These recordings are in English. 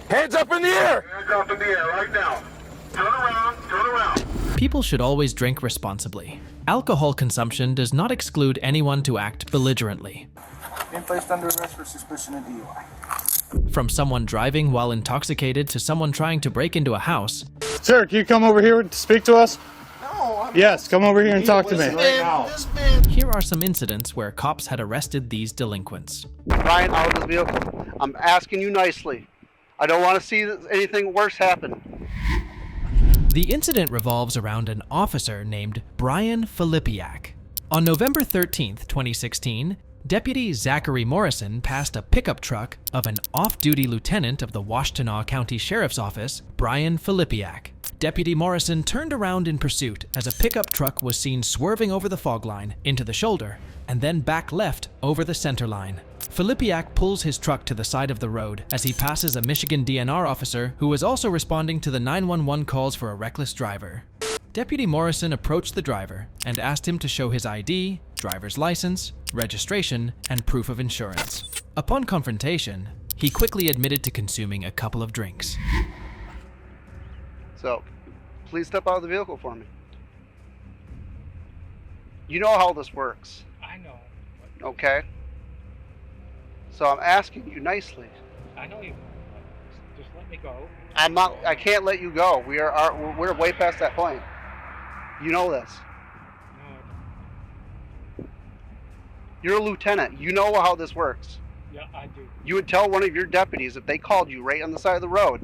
Hands up in the air! Hands up in the air right now. Turn around, turn around. People should always drink responsibly. Alcohol consumption does not exclude anyone to act belligerently. Being placed under arrest for suspicion of DUI. From someone driving while intoxicated to someone trying to break into a house, Sir, can you come over here to speak to us? No, Yes, come over here and talk to me. this man. here are some incidents where cops had arrested these delinquents. Brian, out of this vehicle. I'm asking you nicely. I don't want to see anything worse happen. The incident revolves around an officer named Brian Filipiak. On November 13th, 2016, Deputy Zachary Morrison passed a pickup truck of an off-duty lieutenant of the Washtenaw County Sheriff's Office, Brian Filipiak. Deputy Morrison turned around in pursuit as a pickup truck was seen swerving over the fog line into the shoulder and then back left over the center line. Filipiak pulls his truck to the side of the road as he passes a Michigan DNR officer who was also responding to the 911 calls for a reckless driver. Deputy Morrison approached the driver and asked him to show his ID, driver's license, registration, and proof of insurance. Upon confrontation, he quickly admitted to consuming a couple of drinks. So, please step out of the vehicle for me. You know how this works, I know. okay? So I'm asking you nicely. I know you. Just let me go. I can't let you go. We're way past that point. You know this. No, I don't. You're a lieutenant. You know how this works. Yeah, I do. You would tell one of your deputies if they called you right on the side of the road.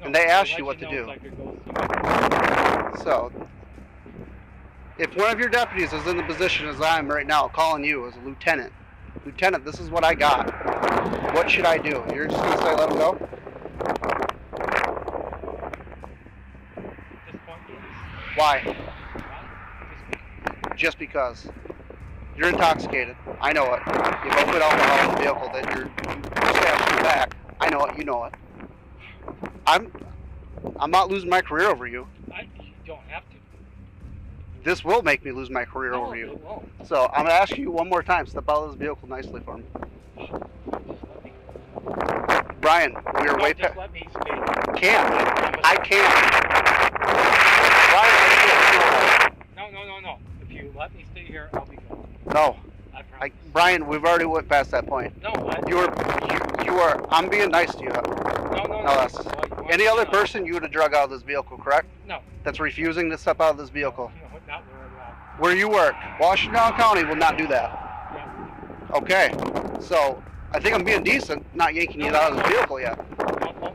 No, And they I'll asked let you what to know do. if I could go see So, if one of your deputies is in the position as I am right now, calling you as a lieutenant, Lieutenant, this is what I got. What should I do? You're just going to say let him go? this point, yes. Why? Why? Just because. You're intoxicated. I know it. You've opened alcohol in the vehicle that you're stabbed in the back. I know it. You know it. I'm not losing my career over you. You don't have to. This will make me lose my career No, over you. it won't. So I'm gonna ask you one more time. Step out of this vehicle nicely for me, Just let me. Brian. We are No, way just past. let me stay. Can't. I can't. Brian, I can't. No. If you let me stay here, I'll be gone. No. I promise. Brian, we've already went past that point. No, You are. I'm being nice to you. No. that's- Well, you want Any me other to- person you would have drug out of this vehicle, correct? No. That's refusing to step out of this vehicle. No, not where I'm at. Where you work, Washington County will not do that. Yeah. Okay. So I think I'm being decent, not yanking you out of this vehicle yet. No.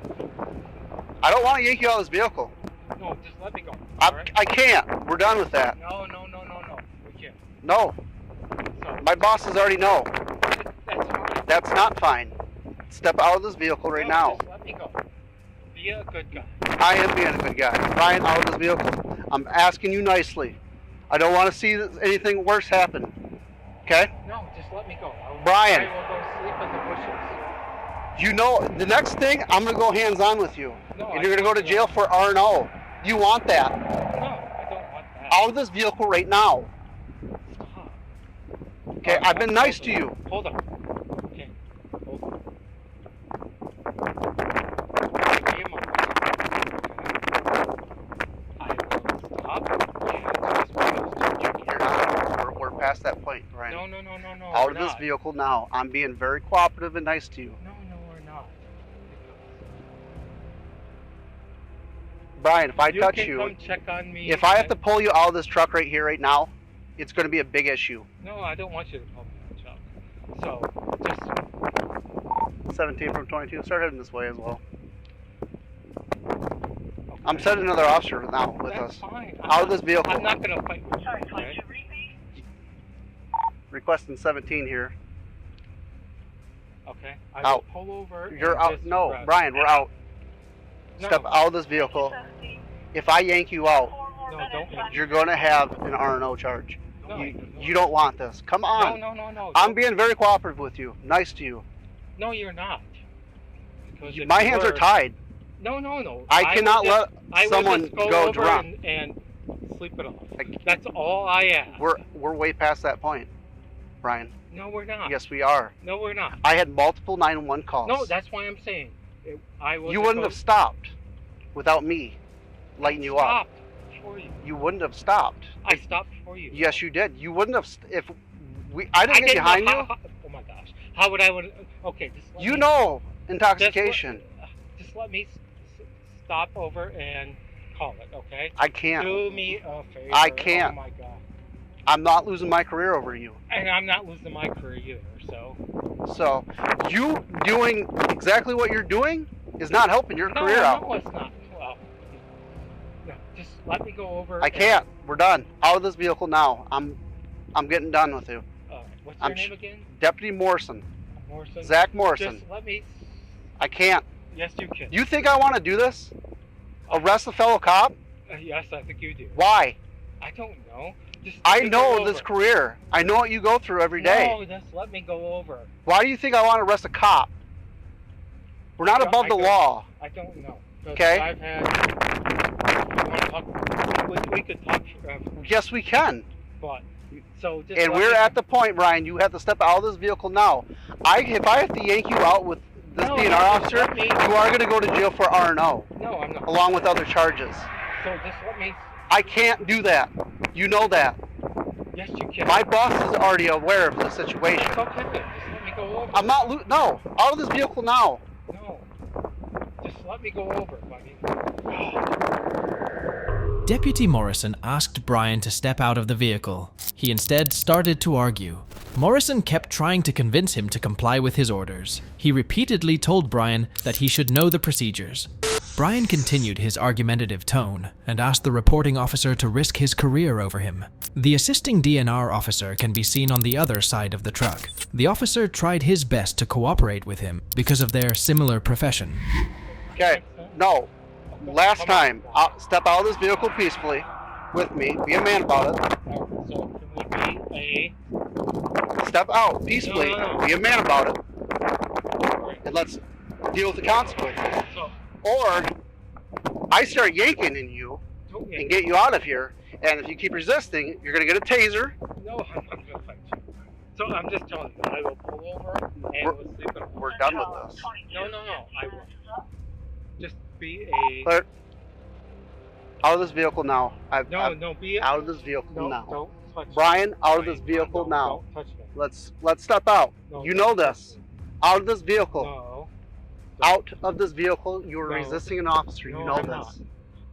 I don't want to yank you out of this vehicle. No, just let me go. All right? I can't. We're done with that. No. We can't. No. So, My bosses already know. that's fine. That's not fine. Step out of this vehicle right No, now. Just let me go. Be a good guy. I am being a good guy. Brian, out of this vehicle. I'm asking you nicely. I don't want to see anything worse happen. Okay? No, just let me go. Brian. I will go sleep in the bushes. You know, the next thing, I'm going to go hands-on with you. No, And I you're going to go to don't jail for R&O. You want that. No, I don't want that. Out of this vehicle right now. Stop. Okay? I've been nice to you. Hold on. Okay. Hold on. Give me a moment. I will stop. And You're not. We're past that point, Brian. No. Out we're of this not. vehicle now. I'm being very cooperative and nice to you. No, we're not. Brian, if I You touch can you, come check on me. if I have to pull you out of this truck right here, right now, it's going to be a big issue. No, I don't want you to pull me out, Chuck. So, just 17 from 22. Start heading this way as well. okay. I'm sending another officer now with That's us. fine. Out of this vehicle. I'm not going to fight with you. Okay? Requesting 17 here. Okay. I Out. will pull over. You're and out. just No, rest. Brian, we're out. No. Step out of this vehicle. If I yank you out, No, don't. you're going to have an R&O charge. No, You don't want this. Come on. No. I'm being very cooperative with you. Nice to you. No, you're not. Because if My you hands were- are tied. No. I cannot will just- let I will someone just go go over drunk. and sleep it off. I- That's all I ask. We're way past that point, Brian. No, we're not. Yes, we are. No, we're not. I had multiple 911 calls. No, that's why I'm saying. I was You wouldn't have stopped without me lighting you up. stopped for you. You wouldn't have stopped. I stopped for you. Yes, you did. You wouldn't have if I didn't get behind you. Oh my gosh. How would I would? Okay, just let You me, know intoxication. Just let me stop over and call it. Okay. I can't. Do me a favor. I can't. Oh my god. I'm not losing my career over you. And I'm not losing my career either. So you doing exactly what you're doing is not helping your career out. No, it's not. Well, no, just let me go over. I can't. We're done. Out of this vehicle now. I'm getting done with you. What's your name again? Deputy Morrison. Morrison. Zach Morrison. Just let me. I can't. Yes, you can. You think I want to do this? Arrest a fellow cop? Yes, I think you do. Why? I don't know. Just I let me know go this over. career. I know what you go through every day. No, just let me go over. Why do you think I want to arrest a cop? We're not above I the don't- law. I don't know. 'Cause Okay. I've had. You want to talk? We could talk forever, Yes, we can. but so just. And let we're me- at the point, Brian, you have to step out of this vehicle now. If I have to yank you out with this No, DNR no, just officer, let me- you are going to go to jail for R&O, No, I'm not. along with other charges. So just let me. I can't do that. You know that. Yes, you can. My boss is already aware of the situation. It's okay. Just let me go over. I'm not no, out of this vehicle now. No. Just let me go over, buddy. Deputy Morrison asked Brian to step out of the vehicle. He instead started to argue. Morrison kept trying to convince him to comply with his orders. He repeatedly told Brian that he should know the procedures. Brian continued his argumentative tone and asked the reporting officer to risk his career over him. The assisting DNR officer can be seen on the other side of the truck. The officer tried his best to cooperate with him because of their similar profession. Okay, no. Last time, step out of this vehicle peacefully with me. Be a man about it. So can we be Step out peacefully. No. Be a man about it. And let's deal with the consequences. so Or I start yanking in you don't and get you out of here. And if you keep resisting, you're going to get a taser. No, I'm not gonna fight you. So I'm just telling you, I will pull over and we'll sleep it off. We're done with this. No, I will. Just be a. Clear. Out of this vehicle now. Be out of this vehicle no, now. Don't touch Brian, out of Brian, this vehicle no, now. Don't touch me. Let's step out. No, You don't know touch this. me. Out of this vehicle. No. Out of this vehicle. You are No. resisting an officer. No, You know I'm this. not.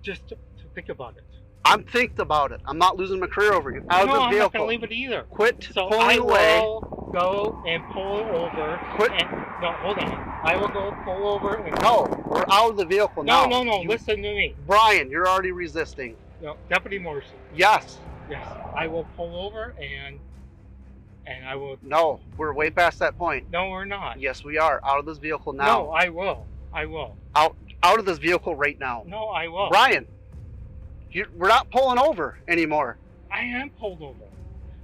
Just to think about it. I'm thinking about it. I'm not losing my career over you. Out of No, this I'm not vehicle. gonna leave it either. Quit So pulling I away. will go and pull over. Quit. No, hold on. I will go pull over and. No, we're out of the vehicle now. No. You- Listen to me. Brian, you're already resisting. No, Deputy Morrison. Yes. Yes, I will pull over and I will. No, we're way past that point. No, we're not. Yes, we are. Out of this vehicle now. No, I will. I will. Out of this vehicle right now. No, I will. Brian, we're not pulling over anymore. I am pulled over.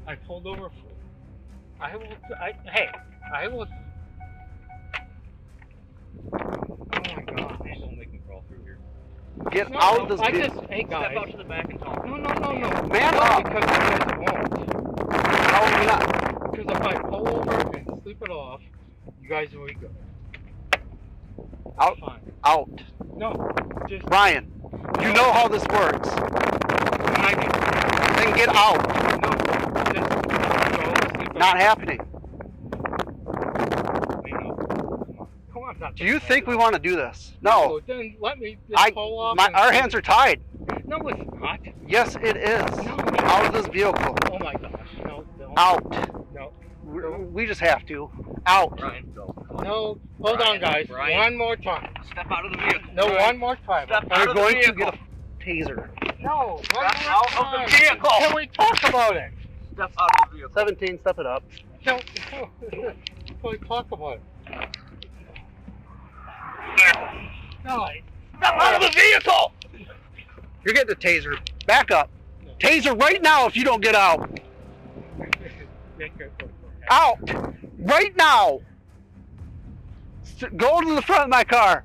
I pulled over for. I will. I will. Oh my God! Please don't make me crawl through here. Get No, out of this I vehicle. just. Hey guys. Step out to the back and talk. No. Man no, up. because you guys won't. No, we're not. Because if I pull over and sleep it off, you guys will be good. Out. Fine. Out. No. Just. Brian, you know how this works. I can. Then get out. No. Just go sleep it Not off. happening. Come on, not Do you think we want to do this? No. Then let me just pull off. and- Our hands are tied. No, it's not. Yes, it is. No. Out of this vehicle. Oh my gosh. No. Out. No. We just have to. Out. Brian, go. No. Hold on, guys. Brian. One more time. Step out of the vehicle. No, one more time. Step okay? out You're of the going to vehicle. get a taser. No. One Step more out of time. the vehicle. Can we talk about it? Step out of the vehicle. 17, step it up. No. Can we talk about it? No. Step out of the vehicle! You're getting a taser. Back up. Taser right now if you don't get out. Out. Right now. Go to the front of my car.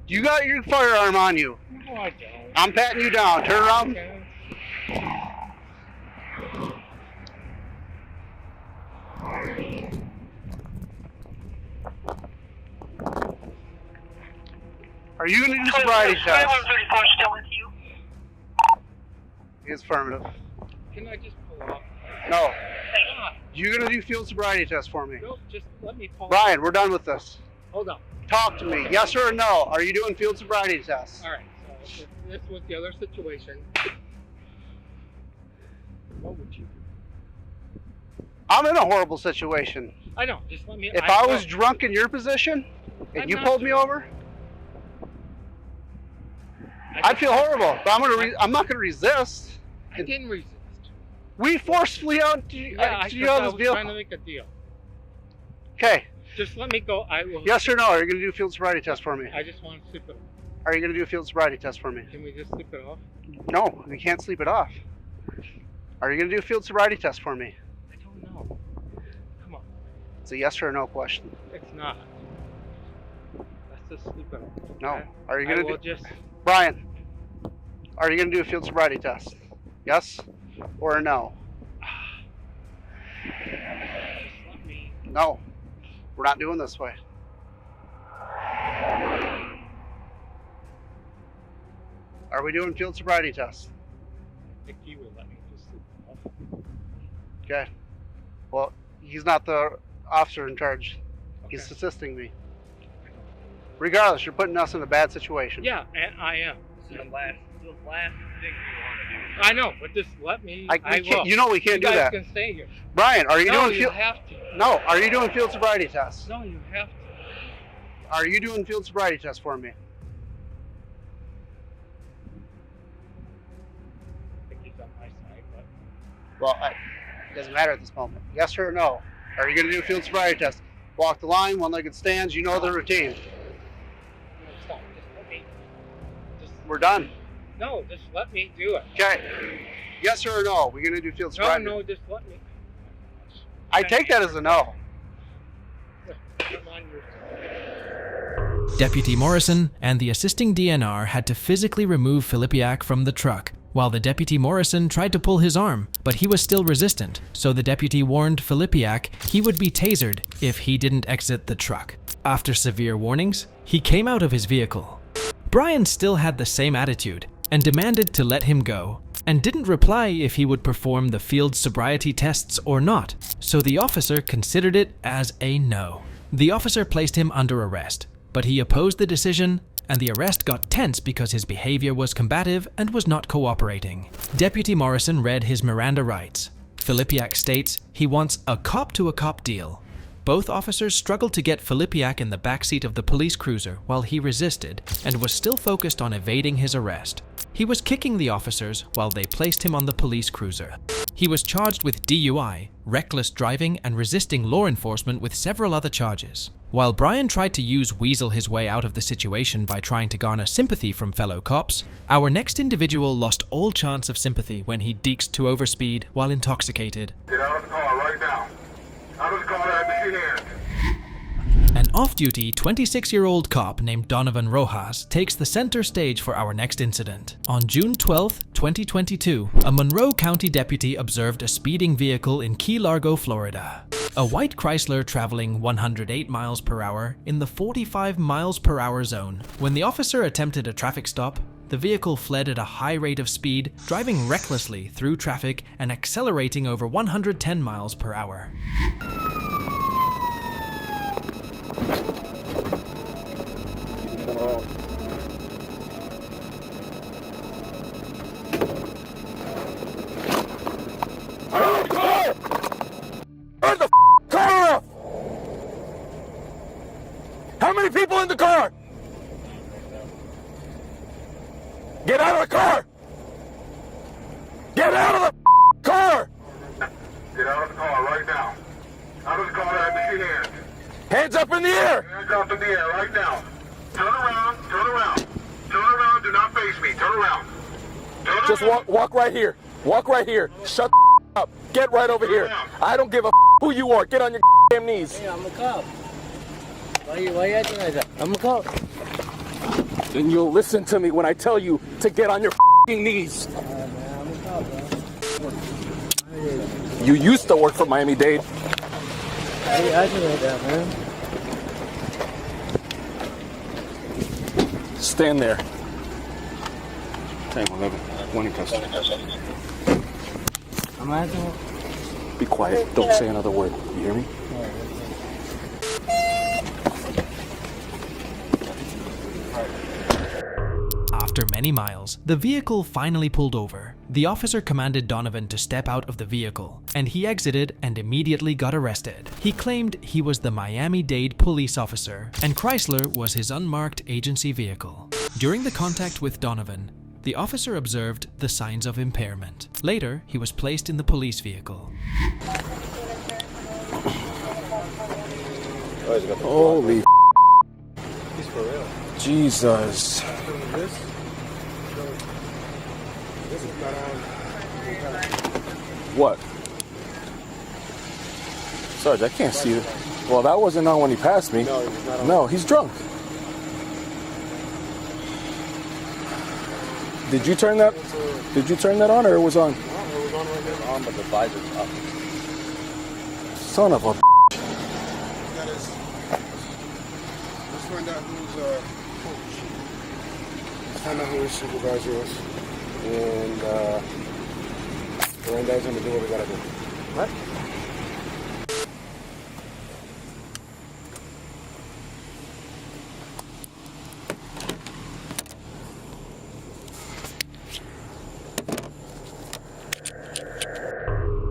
You got your firearm on you. No, I don't. I'm patting you down. Turn around. Okay. Are you going to do sobriety test? 2134 still with you? He's affirmative. Can I just pull off? No. Ah, You're going to do field sobriety test for me. no, just let me pull off. Brian, we're done with this. Hold on. Talk to me. Yes or no? Are you doing field sobriety tests? All right, so if this was the other situation, what would you do? I'm in a horrible situation. I know, just let me... If I was drunk in your position and I'm you not pulled me over, I'd feel horrible. But I'm not going to resist. I didn't resist. We forcefully out to you Yeah, I out thought this I was vehicle. trying to make a deal. Okay. Just let me go. I will... Yes or no? Are you going to do a field sobriety test for me? I just want to sleep it off. Are you going to do a field sobriety test for me? Can we just sleep it off? No, we can't sleep it off. Are you going to do a field sobriety test for me? I don't know. Come on. It's a yes or no question. It's not. Let's just sleep it off. No. okay? Are you I going to will do... just... Brian, are you going to do a field sobriety test? Yes or no? Just let me... No. We're not doing this way. Are we doing field sobriety tests? If you would let me just sleep it off. Okay. Well, he's not the officer in charge. He's Okay. assisting me. Regardless, you're putting us in a bad situation. Yeah, and I am. This is the last thing we want to do. I know, but just let me... We I can't, will. you know we can't you do guys that. can stay here. Brian, are you No, doing you field... have to. No, are you doing field sobriety tests? No, you have to. Are you doing field sobriety tests for me? I think he's on my side, but... Well, it doesn't matter at this moment. Yes or no? Are you going to do a field sobriety test? Walk the line, one-legged stands, you know the routine. No, stop. Just let me... Just... We're done. No, just let me do it. Okay. Yes or no? We're going to do field No, sobriety. no, just let me... I take that as a no. I'm on your side. Deputy Morrison and the assisting DNR had to physically remove Filipiak from the truck, while the Deputy Morrison tried to pull his arm, but he was still resistant, so the deputy warned Filipiak he would be tasered if he didn't exit the truck. After severe warnings, he came out of his vehicle. Brian still had the same attitude and demanded to let him go, and didn't reply if he would perform the field sobriety tests or not, so the officer considered it as a no. The officer placed him under arrest, but he opposed the decision, and the arrest got tense because his behavior was combative and was not cooperating. Deputy Morrison read his Miranda rights. Filipiak states he wants a cop-to-a-cop deal. Both officers struggled to get Filipiak in the backseat of the police cruiser while he resisted and was still focused on evading his arrest. He was kicking the officers while they placed him on the police cruiser. He was charged with DUI, reckless driving, and resisting law enforcement with several other charges. While Brian tried to weasel his way out of the situation by trying to garner sympathy from fellow cops, our next individual lost all chance of sympathy when he deked to overspeed while intoxicated. Get out of the car right now. Out of the car, I have your hands. An off-duty 26-year-old cop named Donovan Rojas takes the center stage for our next incident. On June 12, 2022, a Monroe County deputy observed a speeding vehicle in Key Largo, Florida. A white Chrysler traveling 108 miles per hour in the 45 miles per hour zone. When the officer attempted a traffic stop, the vehicle fled at a high rate of speed, driving recklessly through traffic and accelerating over 110 miles per hour. Turn the car off! How many people in the car? Get out of the car! Get out of the car! Get out of the car right now. Out of the car, I have your hands. Hands up in the air! Hands up in the air right now. Turn around, turn around. Turn around, do not face me. Turn around. Turn Just around. walk right here. Walk right here. Shut the up. Get right over here. I don't give a who you are. Get on your damn knees. Hey, I'm a cop. Why you acting like that? I'm a cop. And you'll listen to me when I tell you to get on your knees. Man, I'm a cop, bro. You used to work for Miami-Dade. Why you acting like that, man? stand there. 10-11. One in custody. Be quiet. Don't say another word. You hear me? After many miles, the vehicle finally pulled over. The officer commanded Donovan to step out of the vehicle, and he exited and immediately got arrested. He claimed he was the Miami-Dade police officer, and Chrysler was his unmarked agency vehicle. During the contact with Donovan, the officer observed the signs of impairment. Later, he was placed in the police vehicle. Holy he's for real. Jesus. This is not on. What? Sarge, I can't see it. Well, that wasn't on when he passed me. No, he's not on. No, he's drunk. Did you turn that? Did you turn that on, or it was on? No, it was on right there. On, but the visor's up. Son of a. That is. Let's find out who's let's find out who his supervisor is, and Miranda's gonna do what we gotta do. What?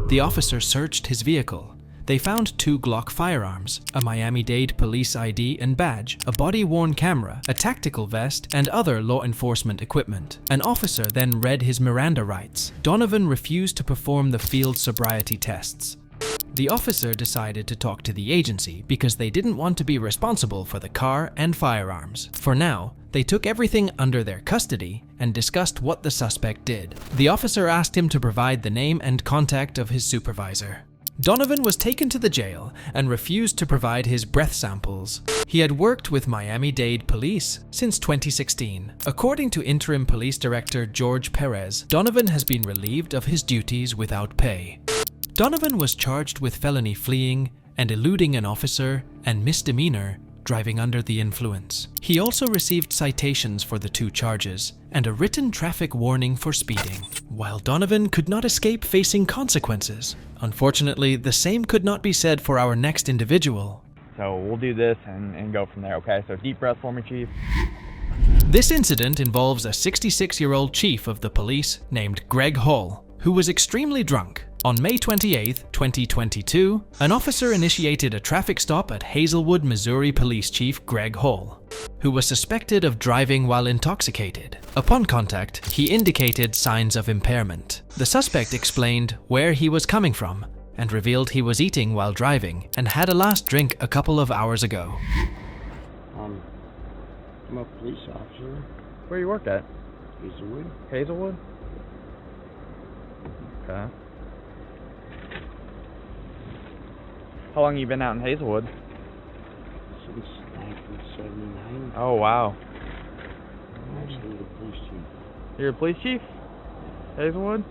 The officer searched his vehicle. They found 2 Glock firearms, a Miami-Dade police ID and badge, a body-worn camera, a tactical vest, and other law enforcement equipment. An officer then read his Miranda rights. Donovan refused to perform the field sobriety tests. The officer decided to talk to the agency because they didn't want to be responsible for the car and firearms. For now, they took everything under their custody and discussed what the suspect did. The officer asked him to provide the name and contact of his supervisor. Donovan was taken to the jail and refused to provide his breath samples. He had worked with Miami-Dade police since 2016. According to Interim Police Director George Perez, Donovan has been relieved of his duties without pay. Donovan was charged with felony fleeing and eluding an officer and misdemeanor driving under the influence. He also received citations for the 2 charges and a written traffic warning for speeding. While Donovan could not escape facing consequences, unfortunately, the same could not be said for our next individual. So we'll do this and go from there, okay? So deep breath for me, Chief. This incident involves a 66-year-old chief of the police named Greg Hall, who was extremely drunk. On May 28, 2022, an officer initiated a traffic stop at Hazelwood, Missouri Police Chief Greg Hall, who was suspected of driving while intoxicated. Upon contact, he indicated signs of impairment. The suspect explained where he was coming from and revealed he was eating while driving and had a last drink a couple of hours ago. I'm a police officer. Where you work at? Hazelwood. Hazelwood? Okay. How long you been out in Hazelwood? Since 1979. Oh, wow. I'm actually the police chief. You're a police chief? Hazelwood?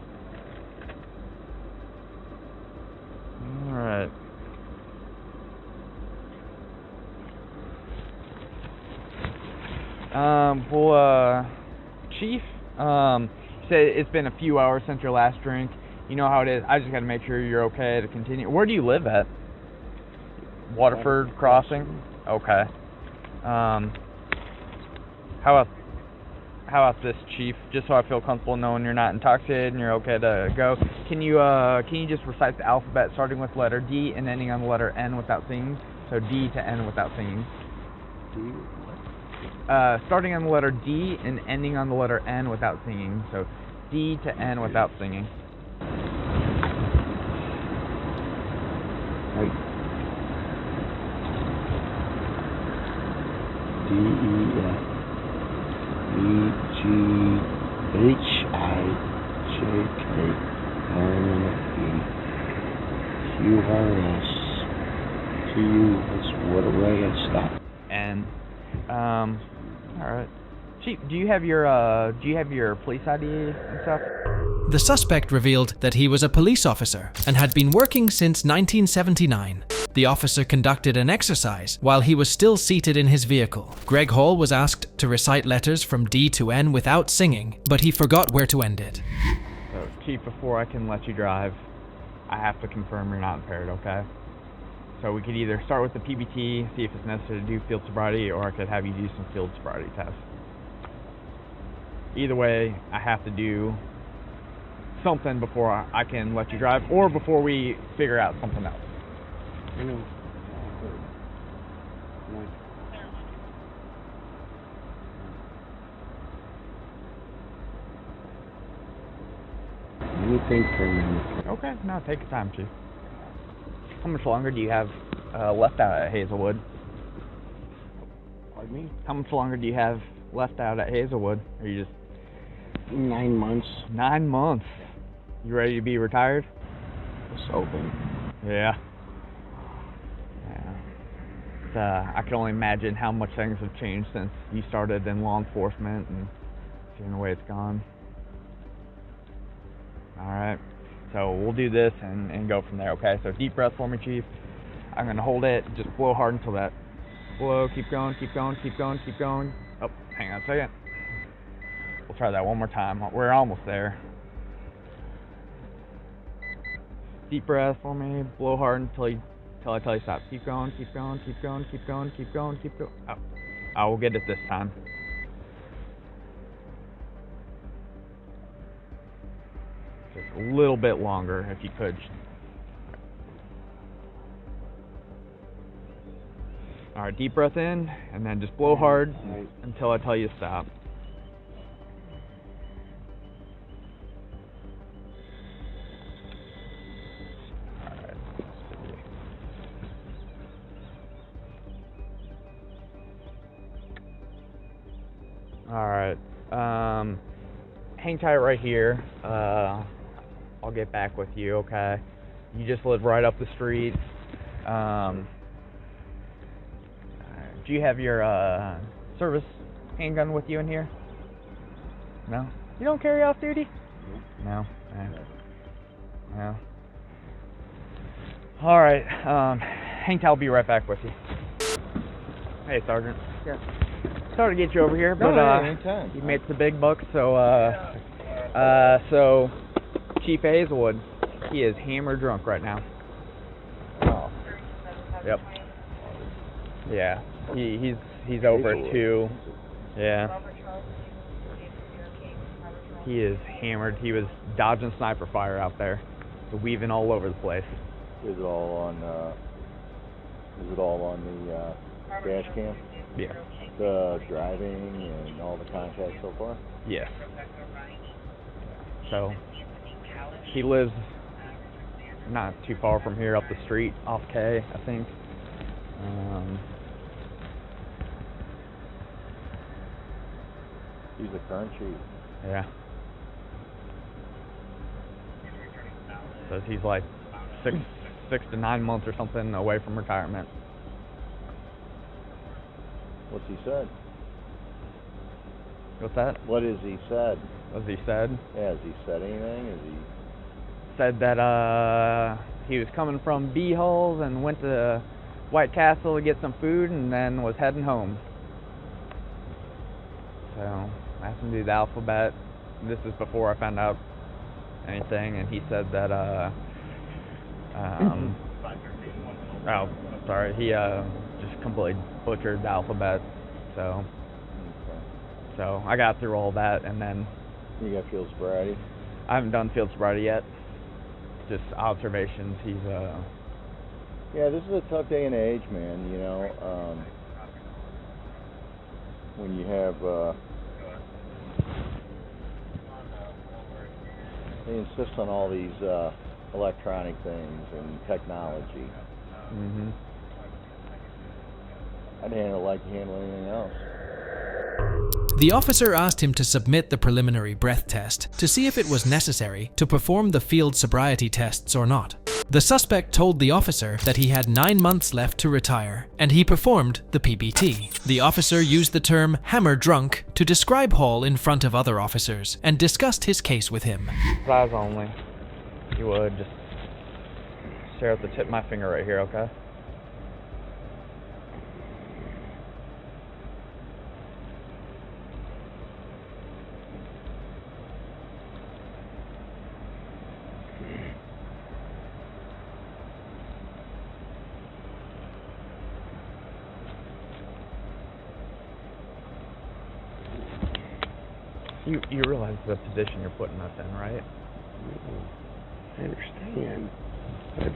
Alright. Chief, you said it's been a few hours since your last drink. You know how it is. I just gotta make sure you're okay to continue. Where do you live at? Waterford Crossing? Okay. How about this, Chief? Just so I feel comfortable knowing you're not intoxicated and you're okay to go. Can you just recite the alphabet starting with letter D and ending on the letter N without singing? So D to N without singing. D? Starting on the letter D and ending on the letter N without singing. So D to N without singing. Right. D-E-F-E-G-H-I-J-K-L-M-N-O-P-Q-R-S-T-U. That's what away and stop. And alright. Chief, do you have your police ID and stuff? The suspect revealed that he was a police officer and had been working since 1979. The officer conducted an exercise while he was still seated in his vehicle. Greg Hall was asked to recite letters from D to N without singing, but he forgot where to end it. So, Chief, before I can let you drive, I have to confirm you're not impaired, okay? So we could either start with the PBT, see if it's necessary to do field sobriety, or I could have you do some field sobriety tests. Either way, I have to do something before I can let you drive, or before we figure out something else. Anything for a minute. Okay, no, take your time, Chief. How much longer do you have left out at Hazelwood? Pardon me? How much longer do you have left out at Hazelwood? Are you just... 9 months. 9 months. You ready to be retired? So big. Yeah. I can only imagine how much things have changed since you started in law enforcement and seeing the way it's gone. Alright, so we'll do this and go from there, okay? So deep breath for me, Chief. I'm going to hold it, just blow hard until that. Blow, keep going, keep going, keep going, keep going. Oh, hang on a second. We'll try that one more time. We're almost there. Deep breath for me, blow hard until I tell you stop. Keep going, keep going, keep going, keep going, keep going, keep going. Oh, I will get it this time. Just a little bit longer, if you could. All right, deep breath in, and then just blow hard until I tell you to stop. All right. Hang tight right here. I'll get back with you, okay? You just live right up the street. Do you have your service handgun with you in here? No? You don't carry off duty? No? No. All right. Hang tight, I'll be right back with you. Hey, Sergeant. Yeah. Sorry to get you over here, but anytime. you made some big bucks, so Chief Hazelwood, he is hammered drunk right now. Oh. Yep. Yeah. He's over at 2. Yeah. He is hammered. He was dodging sniper fire out there, weaving all over the place. Is it all on the dash cam? Yeah. The driving and all the contacts so far? Yes. So he lives not too far from here, up the street, off K, I think. He's the current chief. Yeah. Says he's like 6 to 9 months or something away from retirement. What's he said? What's that? What has he said? What has he said? Yeah, has he said anything? Has he said that he was coming from B-Hulls and went to White Castle to get some food and then was heading home. So I asked him to do the alphabet. This is before I found out anything, and he said that oh, sorry, he just completely butchered the alphabet. So I got through all that, and then you got field sobriety? I haven't done field sobriety yet. Just observations. He's yeah, this is a tough day and age, man. You know, when you have they insist on all these electronic things and technology. Mm-hmm. I'd handle it like you handle anything else. The officer asked him to submit the preliminary breath test to see if it was necessary to perform the field sobriety tests or not. The suspect told the officer that he had 9 months left to retire, and he performed the PBT. The officer used the term hammer drunk to describe Hall in front of other officers and discussed his case with him. Eyes only. You would just stare at the tip of my finger right here, okay? You realize the position you're putting us in, right? I understand. But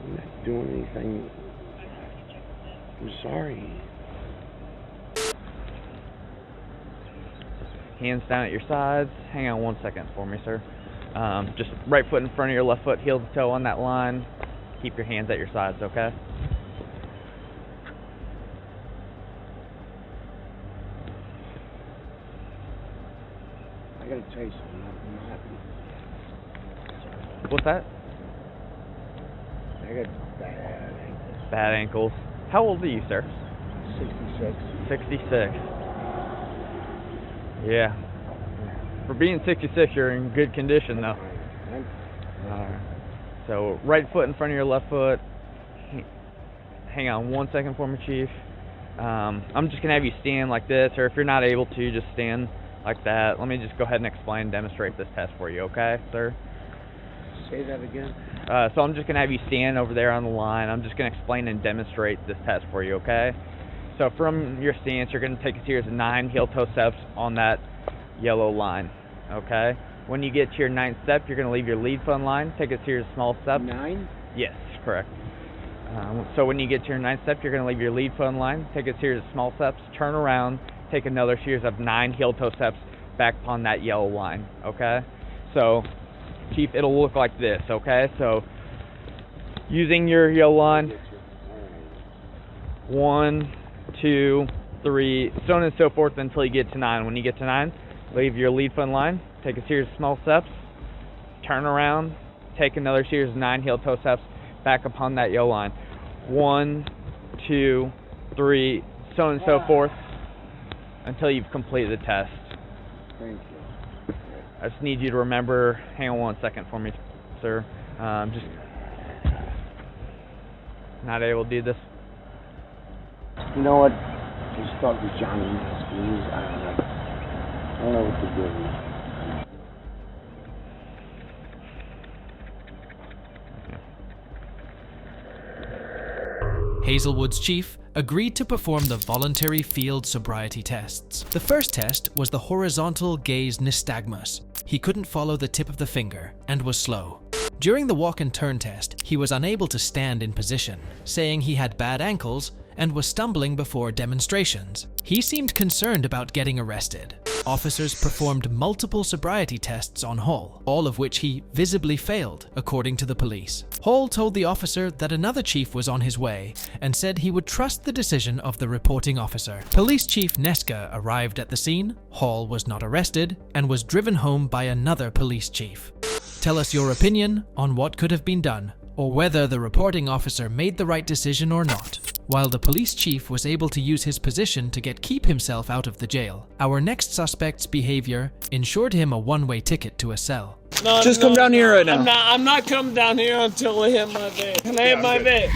I'm not doing anything. I'm sorry. Hands down at your sides. Hang on 1 second for me, sir. Just right foot in front of your left foot, heel to toe on that line. Keep your hands at your sides, okay? I gotta tell you something. I'm not. What's that? I got bad ankles. Bad ankles. How old are you, sir? 66. 66. Yeah. For being 66, you're in good condition, though. Alright. So, right foot in front of your left foot. Hang on 1 second for me, Chief. I'm just going to have you stand like this, or if you're not able to, just stand like that. Let me just go ahead and explain and demonstrate this test for you, okay, sir? Say that again. So I'm just going to have you stand over there on the line. I'm just going to explain and demonstrate this test for you, okay? So from your stance, you're going to take a series of 9 heel-toe steps on that yellow line, okay? When you get to your 9th step, you're going to leave your lead foot in line, take a series of small steps. 9? Yes, correct. So when you get to your 9th step, you're going to leave your lead foot in line, take a series of small steps, turn around, take another series of 9 heel-toe steps back upon that yellow line, okay? So, Chief, it'll look like this, okay? So, using your yellow line, 1, 2, 3, so on and so forth until you get to 9. When you get to 9, leave your lead foot in line, take a series of small steps, turn around, take another series of 9 heel-toe steps back upon that yellow line. 1, 2, 3, so on and so forth until you've completed the test. Thank you. I just need you to remember, hang on 1 second for me, sir. Just not able to do this. You know what? Just talk to Johnny. Please. I don't know what to do. Hazelwood's chief agreed to perform the voluntary field sobriety tests. The first test was the horizontal gaze nystagmus. He couldn't follow the tip of the finger and was slow. During the walk and turn test, he was unable to stand in position, saying he had bad ankles and was stumbling before demonstrations. He seemed concerned about getting arrested. Officers performed multiple sobriety tests on Hall, all of which he visibly failed, according to the police. Hall told the officer that another chief was on his way and said he would trust the decision of the reporting officer. Police Chief Neska arrived at the scene, Hall was not arrested, and was driven home by another police chief. Tell us your opinion on what could have been done, or whether the reporting officer made the right decision or not. While the police chief was able to use his position to keep himself out of the jail, our next suspect's behavior ensured him a one-way ticket to a cell. No, Just come down here right now. I'm not coming down here until I hit my vape. Can I hit my vape?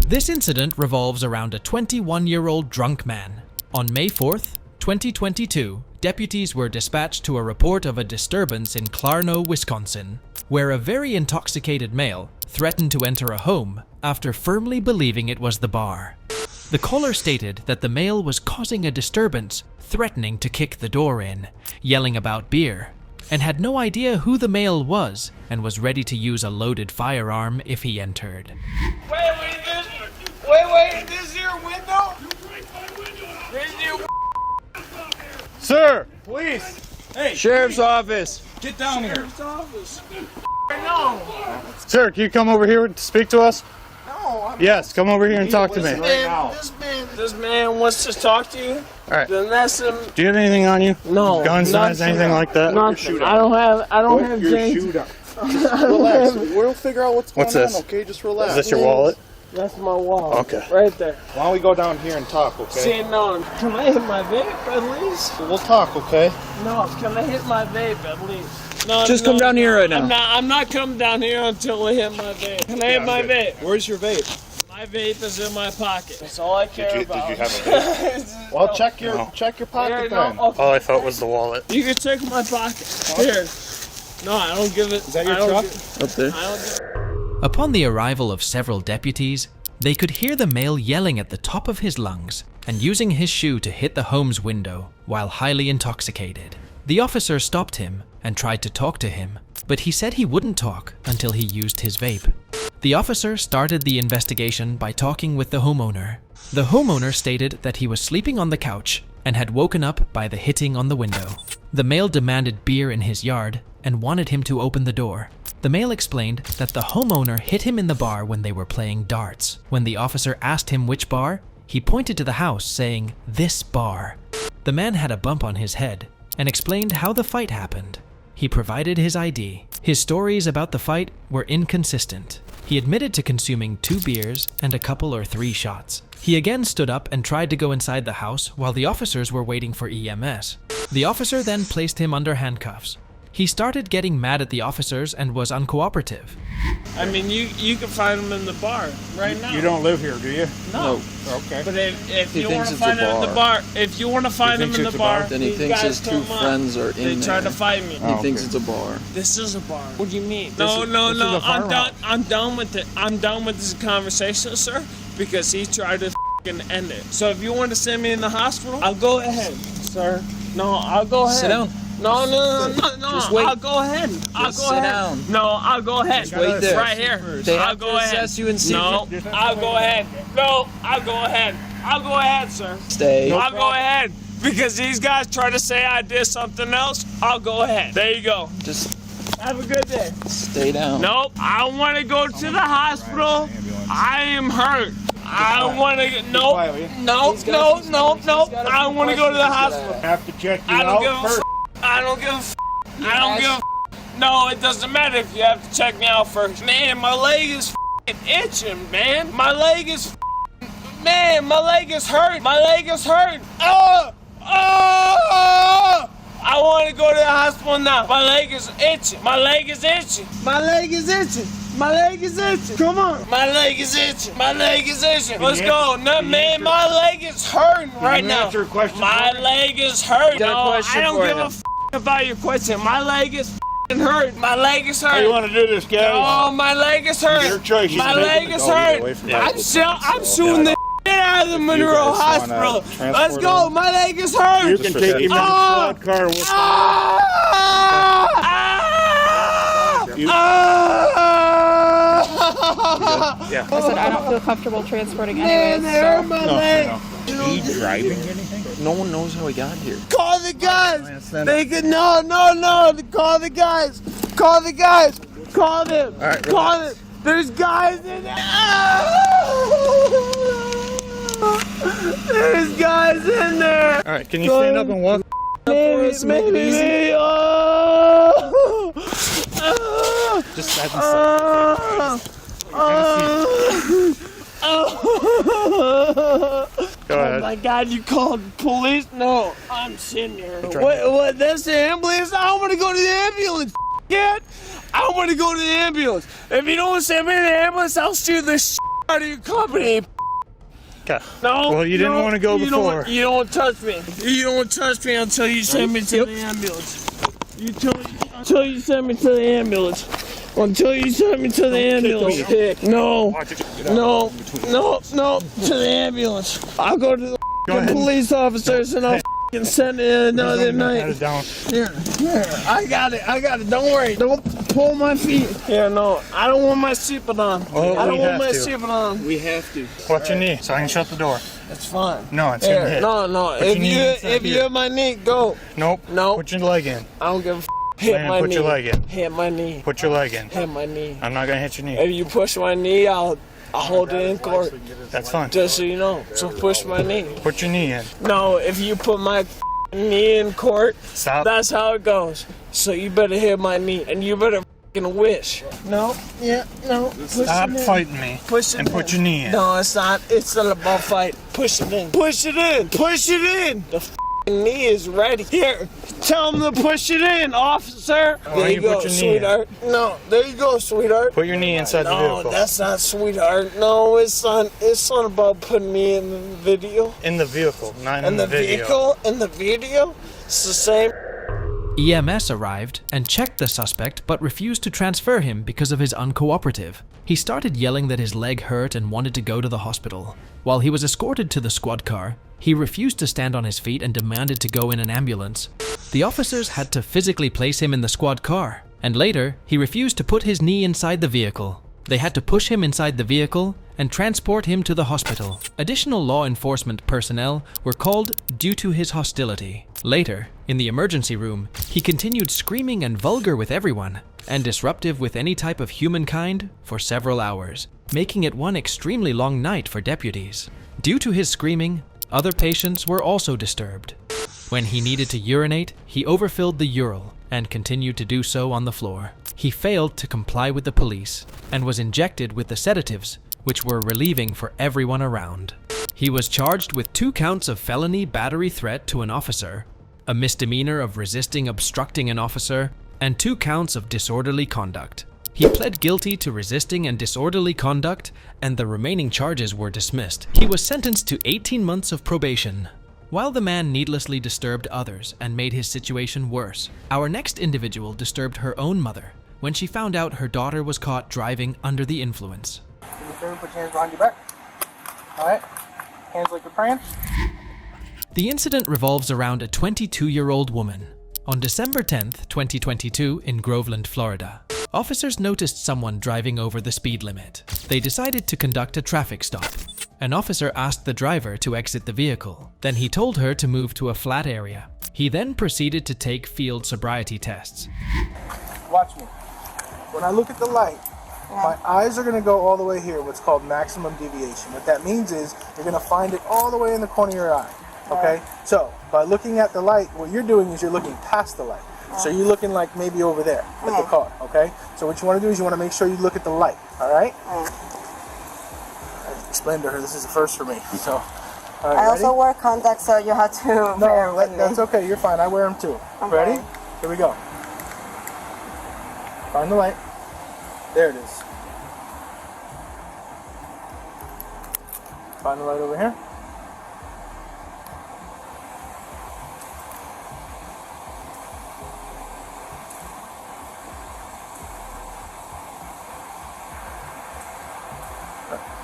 This incident revolves around a 21-year-old drunk man. On May 4th, 2022, deputies were dispatched to a report of a disturbance in Clarno, Wisconsin, where a very intoxicated male threatened to enter a home after firmly believing it was the bar. The caller stated that the male was causing a disturbance, threatening to kick the door in, yelling about beer, and had no idea who the male was and was ready to use a loaded firearm if he entered. Wait, this is your window? This is your Sir! police. Hey, Sheriff's office! get down here. Sheriff's office. No. Sir, can you come over here to speak to us? No. Yes, come over here and talk to me. This man wants to talk to you. Alright. Then that's him. Do you have anything on you? No. Gun size, anything like that? Nothing. I don't have James. Relax. We'll figure out what's going this? on, okay? Just relax. Is this your wallet? That's my wall. Okay. Right there. Why don't we go down here and talk, okay? See, no. Can I hit my vape at least? We'll talk, okay? No. Can I hit my vape at least? No. Just come down here right now. I'm not coming down here until I hit my vape. Can I hit my vape? Where's your vape? My vape is in my pocket. That's all I care about. Did you have a vape? Well, check your pocket then. Okay. All I thought was the wallet. You can check my pocket. Here. No, I don't give it. Is that your truck? Up there. I don't give it. Upon the arrival of several deputies, they could hear the male yelling at the top of his lungs, and using his shoe to hit the home's window while highly intoxicated. The officer stopped him and tried to talk to him, but he said he wouldn't talk until he used his vape. The officer started the investigation by talking with the homeowner. The homeowner stated that he was sleeping on the couch and had woken up by the hitting on the window. The male demanded beer in his yard and wanted him to open the door. The male explained that the homeowner hit him in the bar when they were playing darts. When the officer asked him which bar, he pointed to the house saying, "This bar." The man had a bump on his head and explained how the fight happened. He provided his ID. His stories about the fight were inconsistent. He admitted to consuming 2 beers and a couple or 3 shots. He again stood up and tried to go inside the house while the officers were waiting for EMS. The officer then placed him under handcuffs. He started getting mad at the officers and was uncooperative. I mean, you can find him in the bar right now. You don't live here, do you? No. Okay. But if He you thinks want to it's a find him in the bar. bar, if you want to find him in the bar, then he these thinks guys his 2 come up. friends are in They there. tried to fight me. He thinks it's a bar. This is a bar. What do you mean? This No. is a I'm done. farmhouse. I'm done with it. I'm done with this conversation, sir, because he tried to end it. So if you want to send me in the hospital, I'll go ahead, sir. No, I'll go ahead. Sit down. No. Just wait. I'll go ahead. I'll Just go sit ahead. down. No, I'll go ahead. Just wait there. Right here. They I'll have go to ahead. assess you and see No, if I'll go ahead. No, I'll go ahead. I'll go ahead, sir. Stay. I'll go ahead. Because these guys try to say I did something else, I'll go ahead. There you go. Just have a good day. Stay down. Nope. I want to go to the hospital. I am hurt. I want to get no. I want to go to the hospital. Have to check you I don't out give a first. I don't give a No, it doesn't matter if you have to check me out first. Man, my leg is itching, man. My leg is hurt. My leg is hurt. I want to go to the hospital now. My leg is itching. My leg is itching. My leg is itching. My leg is itching. Come on. My leg is itching. My leg is itching. Let's go. No, man, my leg is hurting right now. My leg is hurting. No, I don't give a about your question. My leg is hurt. My leg is hurt. How you want to do this, guys? Oh, my leg is hurt. Your choice. My leg is hurt. I'm suing the out of the Monroe Hospital. Let's go. My leg is hurt. You can take him in the squad car with I said I don't feel comfortable transporting anyways. Man, my leg. He driving anything? No one knows how he got here. Call the guys. They can no. Call the guys. Call the guys. Call them. All right, Call them. There's guys in there. There's guys in there. All right, can you stand up and walk? Maybe. Just stand Go ahead. Oh my God, you called police? No, I'm sitting here. What? That's the ambulance? I don't want to go to the ambulance, kid. I want to go to the ambulance. If you don't send me to the ambulance, I'll shoot the out of your company. Okay. No. Well, you didn't want to go before. You don't touch me. You don't touch me until you send me to the ambulance. Until you send me to the ambulance. Until you send me to the ambulance. No. To the ambulance. I'll go to the police officers and I'll send it another night. Here. I got it. Don't worry. Don't pull my feet. Here, no. I don't want my seatbelt on. I don't want my seatbelt on. We have to. What's your knee? So I can shut the door. That's fine. No, it's in hit. No. If you hit my knee, go. Nope. Put your leg in. I don't give a hit my knee. Put your leg in. Hit my knee. Put your leg in. Hit my knee. I'm not gonna hit your knee. If you push my knee, I'll hold it in court. That's fine. Just so you know. So push my knee. Put your knee in. No, if you put my knee in court, Stop. That's how it goes. So you better hit my knee, and you better wish. No. Stop fighting me. Push it and in. put your knee in. No, it's not. It's not about fight. Push it in. Push it in. Push it in. The knee is ready. Here, tell him to push it in, officer. There you go, sweetheart. No, there you go, sweetheart. Put your knee inside the vehicle. No, that's not sweetheart. No, it's not. It's not about putting me in the video. In the vehicle, not in the video. vehicle. In the video, it's the same. EMS arrived and checked the suspect but refused to transfer him because of his uncooperative. He started yelling that his leg hurt and wanted to go to the hospital. While he was escorted to the squad car, he refused to stand on his feet and demanded to go in an ambulance. The officers had to physically place him in the squad car, and later, he refused to put his knee inside the vehicle. They had to push him inside the vehicle and transport him to the hospital. Additional law enforcement personnel were called due to his hostility. Later, in the emergency room, he continued screaming and vulgar with everyone, and disruptive with any type of humankind for several hours, making it one extremely long night for deputies. Due to his screaming, other patients were also disturbed. When he needed to urinate, he overfilled the urinal and continued to do so on the floor. He failed to comply with the police and was injected with the sedatives, which were relieving for everyone around. He was charged with 2 counts of felony battery threat to an officer, a misdemeanor of resisting obstructing an officer, and 2 counts of disorderly conduct. He pled guilty to resisting and disorderly conduct, and the remaining charges were dismissed. He was sentenced to 18 months of probation. While the man needlessly disturbed others and made his situation worse, our next individual disturbed her own mother when she found out her daughter was caught driving under the influence. Do me a favor, put your hands behind your back. Alright? Hands like you're praying. The incident revolves around a 22-year-old woman. On December 10th, 2022, in Groveland, Florida, officers noticed someone driving over the speed limit. They decided to conduct a traffic stop. An officer asked the driver to exit the vehicle. Then he told her to move to a flat area. He then proceeded to take field sobriety tests. Watch me. When I look at the light, my eyes are going to go all the way here, what's called maximum deviation. What that means is you're going to find it all the way in the corner of your eye. Okay? So, by looking at the light, what you're doing is you're looking past the light. So you're looking like maybe over there at the car, okay? So what you want to do is you want to make sure you look at the light, all right? I explained to her this is the first for me, so. All right, I also wear contacts, so you have to bear with me. That's okay, you're fine. I wear them too. Okay. Ready? Here we go. Find the light. There it is. Find the light over here.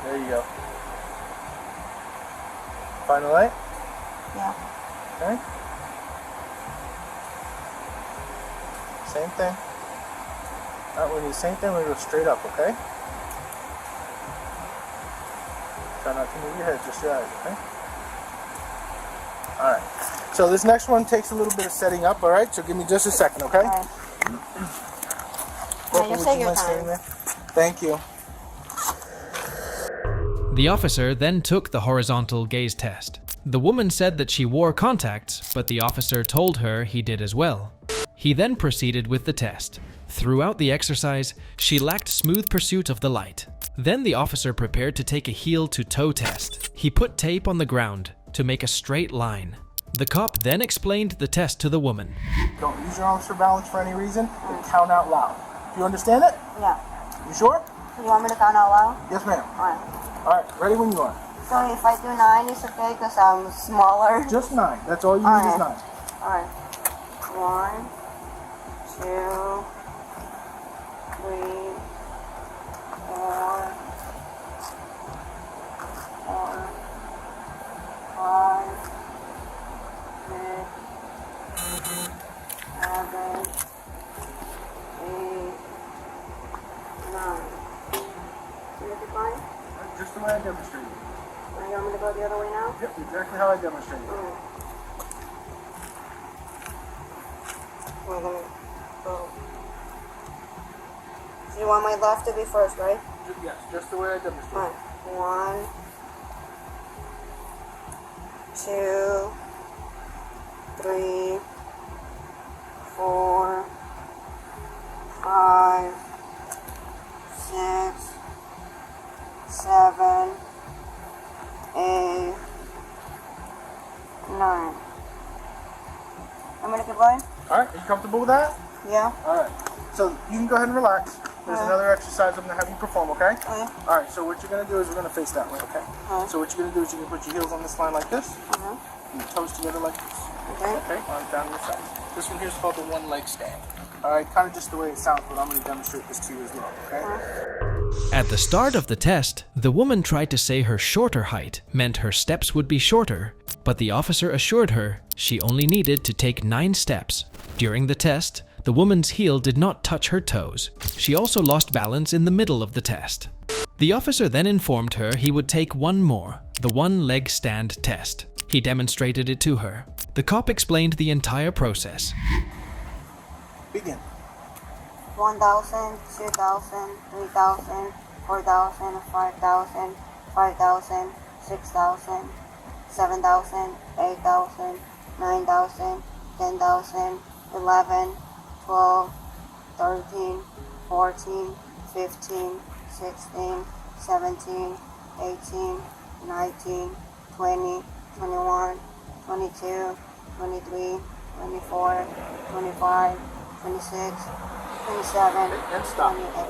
There you go. Find the light? Yeah. Okay. Same thing. Alright, we're going to do the same thing, we're going to go straight up, okay? Try not to move your head, just your eyes, okay? Alright. So this next one takes a little bit of setting up, alright? So give me just a second, okay? Alright. Would you mind staying there? Thank you. The officer then took the horizontal gaze test. The woman said that she wore contacts, but the officer told her he did as well. He then proceeded with the test. Throughout the exercise, she lacked smooth pursuit of the light. Then the officer prepared to take a heel-to-toe test. He put tape on the ground to make a straight line. The cop then explained the test to the woman. Don't use your arms for balance for any reason, and count out loud. Do you understand it? Yeah. You sure? You want me to count out loud? Yes, ma'am. Alright. Alright, ready when you are. So if I do 9, it's okay because I'm smaller? Just 9. That's all you need is 9. Alright. 1, 2, 3, 4, 5, 6, 7, 8, 9. Just the way I demonstrated. You want me to go the other way now? Yep, exactly how I demonstrated. We're gonna go. So you want my left to be first, right? Yes, just the way I demonstrated. Alright. 1, 2, 3, 4, 5, 6, 7, 8, 9. I'm gonna keep going? Alright, are you comfortable with that? Yeah. Alright, so you can go ahead and relax. There's another exercise I'm going to have you perform, okay? Alright, so what you're going to do is we're going to face that way, okay? So what you're going to do is you're going to put your heels on this line like this, and your toes together like this. Okay, on down your side. This one here is called the one leg stand. Alright, kind of just the way it sounds, but I'm going to demonstrate this to you as well, okay? At the start of the test, the woman tried to say her shorter height meant her steps would be shorter, but the officer assured her she only needed to take 9 steps. During the test, the woman's heel did not touch her toes. She also lost balance in the middle of the test. The officer then informed her he would take one more, the one leg stand test. He demonstrated it to her. The cop explained the entire process. Begin. 1,000, 2,000, 3,000, 4,000, 5,000, 5,000, 6,000, 7,000, 8,000, 9,000, 10,000, 11, 12, 13, 14, 15, 16, 17, 18, 19, 20, 21, 22, 23, 24, 25, 26, 27, and stop. 28.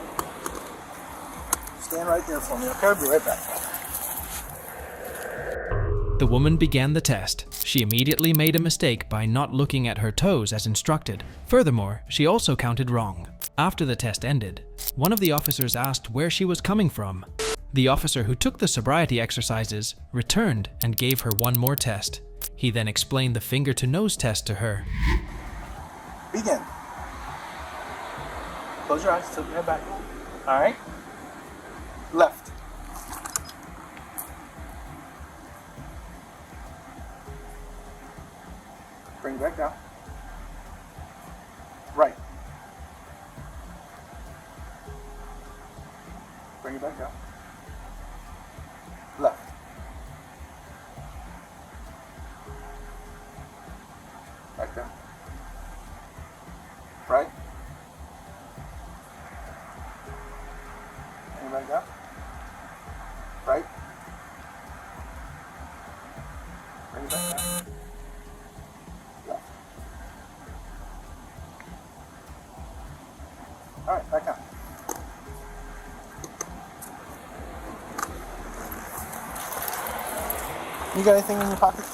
Stand right there for me, okay? I'll be right back. The woman began the test. She immediately made a mistake by not looking at her toes as instructed. Furthermore, she also counted wrong. After the test ended, one of the officers asked where she was coming from. The officer who took the sobriety exercises returned and gave her one more test. He then explained the finger-to-nose test to her. Begin. Close your eyes, tilt your head back. Alright. Left. Bring it back down. Right. Bring it back down. Left. Back down. Right. Bring it back down. Right. Bring it back down. Left. Alright, back down. You got anything in your pocket?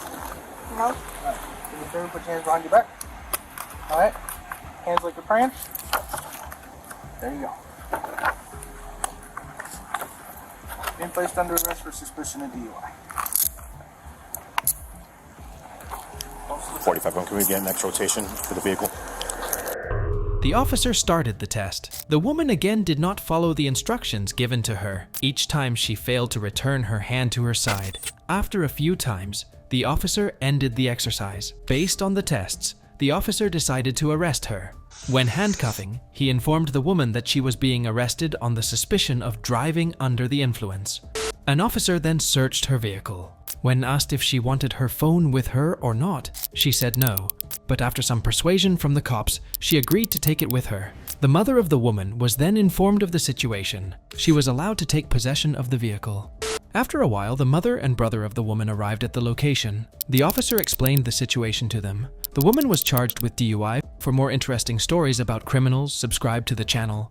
No. Alright. Do me a favor, put your hands behind your back. Alright. Hands like you're praying. There you go. Being placed under arrest for suspicion of DUI. 45, can we get next rotation for the vehicle? The officer started the test. The woman again did not follow the instructions given to her. Each time she failed to return her hand to her side. After a few times, the officer ended the exercise. Based on the tests, the officer decided to arrest her. When handcuffing, he informed the woman that she was being arrested on the suspicion of driving under the influence. An officer then searched her vehicle. When asked if she wanted her phone with her or not, she said no. But after some persuasion from the cops, she agreed to take it with her. The mother of the woman was then informed of the situation. She was allowed to take possession of the vehicle. After a while, the mother and brother of the woman arrived at the location. The officer explained the situation to them. The woman was charged with DUI. For more interesting stories about criminals, subscribe to the channel.